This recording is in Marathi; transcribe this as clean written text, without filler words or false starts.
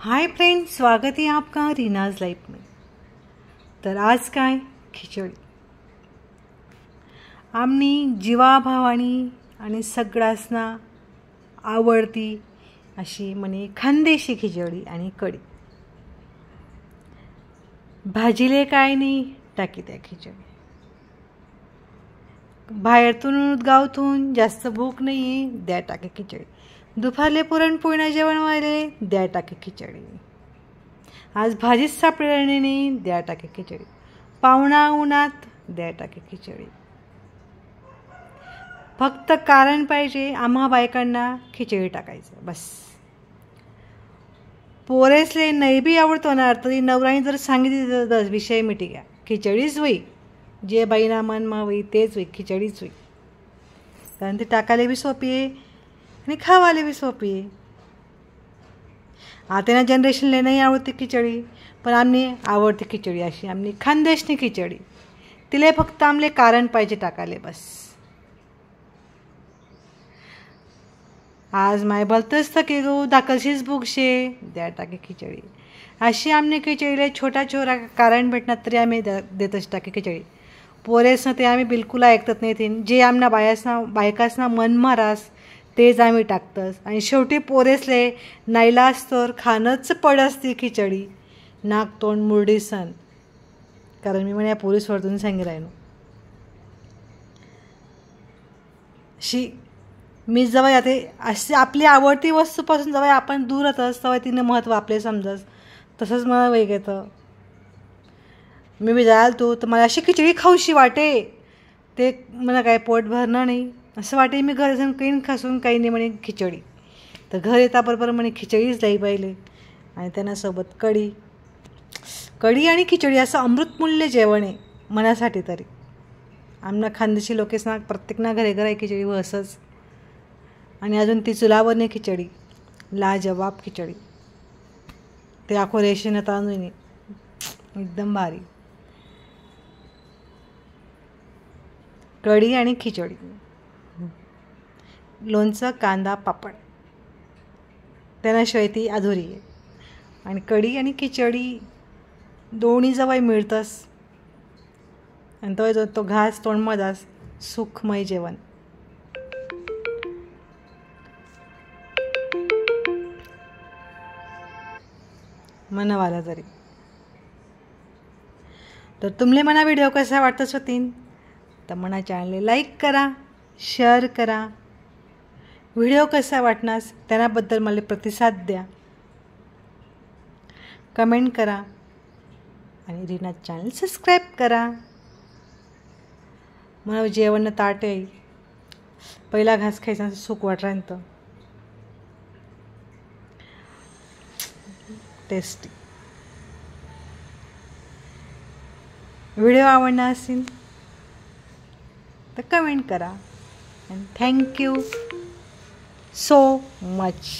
हाय फ्रेंड्स, स्वागत है आपका रीनाज लाइफ में। तर आज काय खिचडी आमनी जीवाभावानी आणि सगळ्यांना आवडती अशी म्हणे खानदेशी खिचडी आणि कढी। भाजीले काय नाही टाकी त्या खिचडी। बाहेरतून गावतून जास्त भूक नाही द्या टाकी खिचडी। दुपारले पुरणपोळीनं जेवण व्हायले द्या टाकी खिचडी। आज भाजीच सापडली नाही द्या टाकी खिचडी। पाहुणा उन्हात द्या टाकी खिचडी। फक्त कारण पाहिजे आम्हा बायकांना खिचडी टाकायचं बस। पोरेसले नाही बी आवडतो ना तरी नवराने जर सांगितलं तर विषय मिटी गया। खिचडीच होई, जे बाईना मन मा होई तेच होई, खिचडीच होई। कारण ती टाकायला बी सोपी आहे आणि खावायला बी सोपी आहे। आताना जनरेशनला नाही आवडती खिचडी, पण आमने आवडती खिचडी अशी आमनी खानदेशनी खिचडी। तिले फक्त आमले कारण पाहिजे टाकाले बस। आज माय भलतंच थकेलो दाखलशीच भूक शे द्या टाकी खिचडी। अशी आमने खिचडीला छोटा छोरा कारण भेटणार तरी आम्ही देतच टाकी खिचडी। पोरेसनं ते आम्ही बिलकुल ऐकत नाही। जे आमना बायकासना मन मारास तेच आम्ही टाकतस आणि शेवटी पोरेसले नाईलाज तर खाणंच पडसती खिचडी नाक तोंड मुरडी सन। कारण मी म्हणे पोलीस वरतून सांगी राहिनो शी मी जेव्हा याते अशी आपली आवडती वस्तूपासून जेव्हा आपण दूर राहतस तेव्हा तिने महत्त्व आपले समजस। तसंच मला वेग येतं। मी बी जायल तू तर मला अशी खिचडी खाऊशी वाटे ते मला काय पोट भरणं नाही असं वाटे। मी घरी जाऊन काही खासून काही नाही म्हणे खिचडी, तर घर येता बरोबर म्हणे खिचडीच लाई पाहिले आणि त्यांनासोबत कढी आणि खिचडी असं अमृतमूल्य जेवण आहे मनासाठी तरी। आमना खानदेशी लोकेसना प्रत्येकना घरे घरा खिचडी व असंच आणि अजून ती चुलावरने खिचडी लाजवाब खिचडी। ते आखो रेशन तांदूळ एकदम भारी। कढी आणि खिचडी, लोणचं कांदा पापड त्याशिवाय ती अधुरी आहे। आणि कढी आणि खिचडी दोन्ही जवळ मिळतंस आणि तो घास तोंडमधास सुखमय जेवण। मनवाला तरी तर तुमले मना व्हिडिओ कसा वाटतच होतीन तर मना चॅनलला लाईक करा, शेअर करा। व्हिडिओ कसा वाटनास त्याबद्दल मला प्रतिसाद द्या, कमेंट करा आणि रीना चॅनल सबस्क्राईब करा। मला जेवण ताट आहे पहिला घास खायचा सुख वाटरांत टेस्टी। व्हिडिओ आवडला असेल तर कमेंट करा and thank you so much.